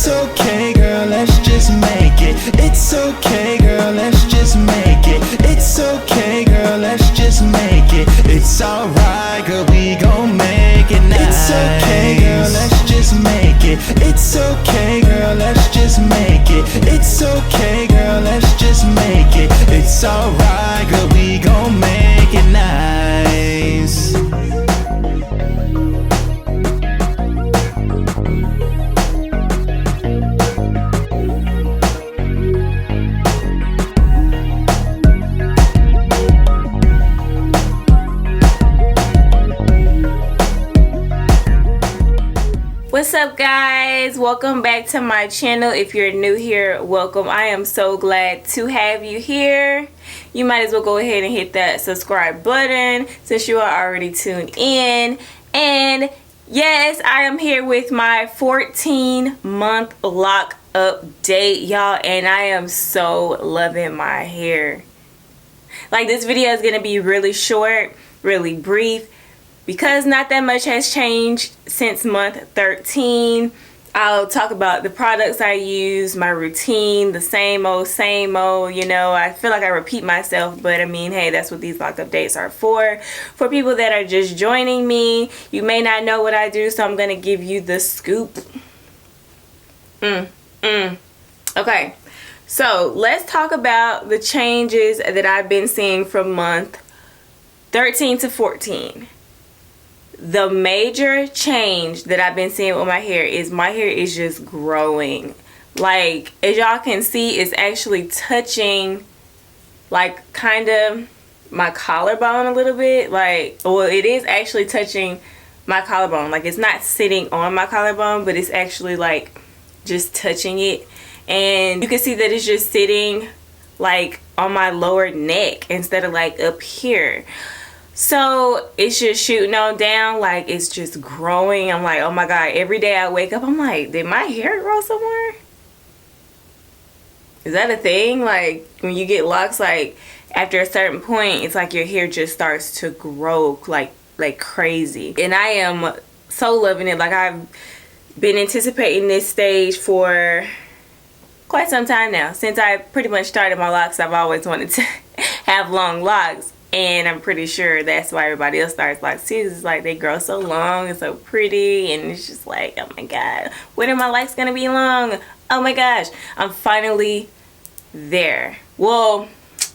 okay, girl, let's just make it. It's okay, girl, let's just make it. It's okay, girl, let's just make it. It's alright, girl, we gon' make it nice. It's okay, girl, let's just make it. It's okay, girl, let's just make it. It's okay, girl, let's just make it. It's alright, girl, we gon' make it nice. What's up, guys? Welcome back to my channel. If you're new here, welcome. I am so glad to have you here. You might as well go ahead and hit that subscribe button since you are already tuned in. And yes, I am here with my 14-month lock update, y'all, and I am so loving my hair. Like, this video is gonna be really short, really brief, because not that much has changed since month 13. I'll talk about the products I use, my routine, the same old, you know. I feel like I repeat myself, but I mean, hey, that's what these lock updates are for. For people that are just joining me, you may not know what I do, so I'm gonna give you the scoop. Okay, so let's talk about the changes that I've been seeing from month 13 to 14. The major change that I've been seeing with my hair is just growing. Like, as y'all can see, it's actually touching, like, kind of my collarbone a little bit. Like, well, it is actually touching my collarbone. Like, it's not sitting on my collarbone, but it's actually, like, just touching it. And you can see that it's just sitting, like, on my lower neck instead of, like, up here. So it's just shooting on down, like it's just growing. I'm like, oh my God, every day I wake up, I'm like, did my hair grow somewhere? Is that a thing? Like, when you get locks, like after a certain point, it's like your hair just starts to grow like crazy. And I am so loving it. Like, I've been anticipating this stage for quite some time now. Since I pretty much started my locks, I've always wanted to have long locks. And I'm pretty sure that's why everybody else starts locks too. It's like they grow so long and so pretty, and it's just like, oh my God, when are my locks gonna be long? Oh my gosh, I'm finally there. Well,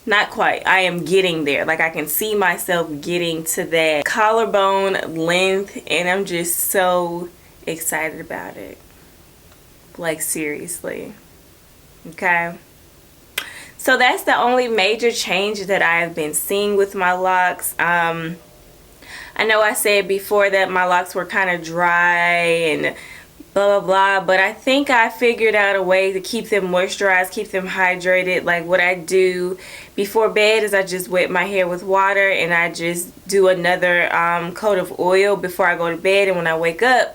not quite. I am getting there. Like, I can see myself getting to that collarbone length, and I'm just so excited about it. Like, seriously. Okay. So that's the only major change that I have been seeing with my locks. I know I said before that my locks were kind of dry and blah, blah, blah. But I think I figured out a way to keep them moisturized, keep them hydrated. Like, what I do before bed is I just wet my hair with water, and I just do another coat of oil before I go to bed. And when I wake up,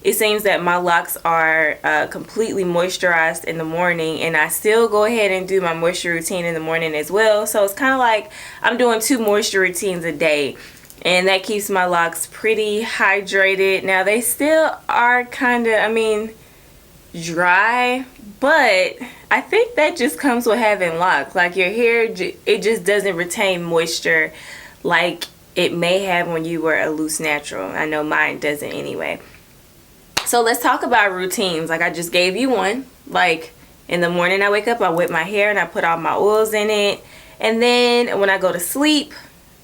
it seems that my locks are completely moisturized in the morning, and I still go ahead and do my moisture routine in the morning as well. So it's kind of like I'm doing 2 moisture routines a day, and that keeps my locks pretty hydrated. Now, they still are kind of, I mean, dry, but I think that just comes with having locks. Like, your hair, it just doesn't retain moisture like it may have when you were a loose natural. I know mine doesn't anyway. So let's talk about routines. Like, I just gave you one. Like, in the morning I wake up, I wet my hair and I put all my oils in it. And then when I go to sleep,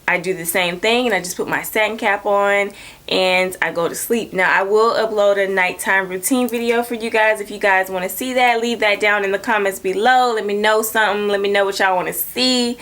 I do the same thing, and I just put my satin cap on and I go to sleep. Now, I will upload a nighttime routine video for you guys. If you guys want to see that, leave that down in the comments below. Let me know something. Let me know what y'all want to see.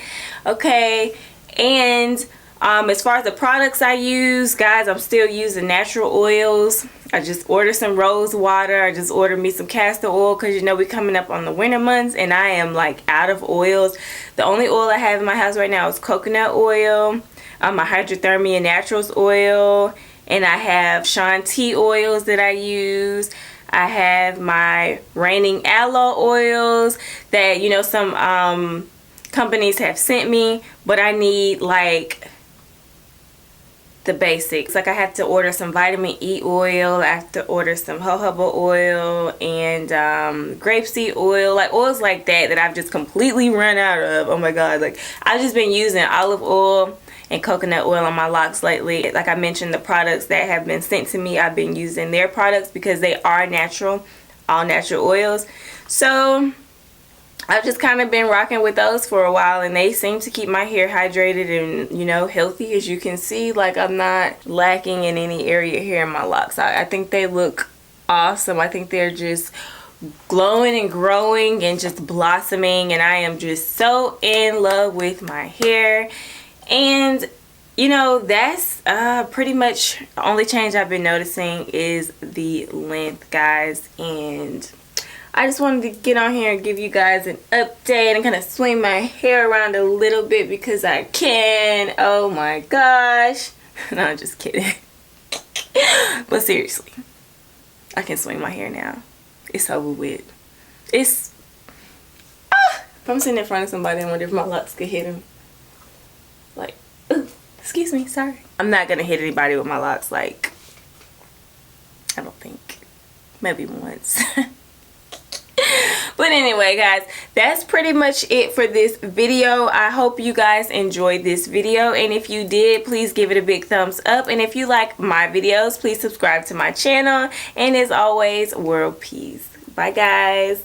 Okay. And as far as the products I use, guys, I'm still using natural oils. I just ordered some rose water. I just ordered me some castor oil because, you know, we're coming up on the winter months and I am like out of oils. The only oil I have in my house right now is coconut oil, my Hydrothermia Naturals oil, and I have Shanti oils that I use. I have my Raining Aloe oils that, you know, some companies have sent me, but I need like the basics. Like I have to order some vitamin E oil, I have to order some jojoba oil and grapeseed oil, like oils like that I've just completely run out of. Oh my god, like I've just been using olive oil and coconut oil on my locks lately. Like I mentioned, the products that have been sent to me, I've been using their products because they are natural, all natural oils. So I've just kind of been rocking with those for a while, and they seem to keep my hair hydrated and, you know, healthy. As you can see, like I'm not lacking in any area here in my locks. I think they look awesome. I think they're just glowing and growing and just blossoming, and I am just so in love with my hair. And you know, that's pretty much the only change I've been noticing is the length, guys. And I just wanted to get on here and give you guys an update and kind of swing my hair around a little bit because I can. Oh my gosh. No, I'm just kidding. But seriously, I can swing my hair now. It's over with. It's... if I'm sitting in front of somebody, I wonder if my locks could hit them. Like, ooh, excuse me, sorry. I'm not going to hit anybody with my locks, like, I don't think. Maybe once. But anyway, guys, that's pretty much it for this video. I hope you guys enjoyed this video, and if you did, please give it a big thumbs up. And if you like my videos, please subscribe to my channel. And as always, world peace. Bye, guys.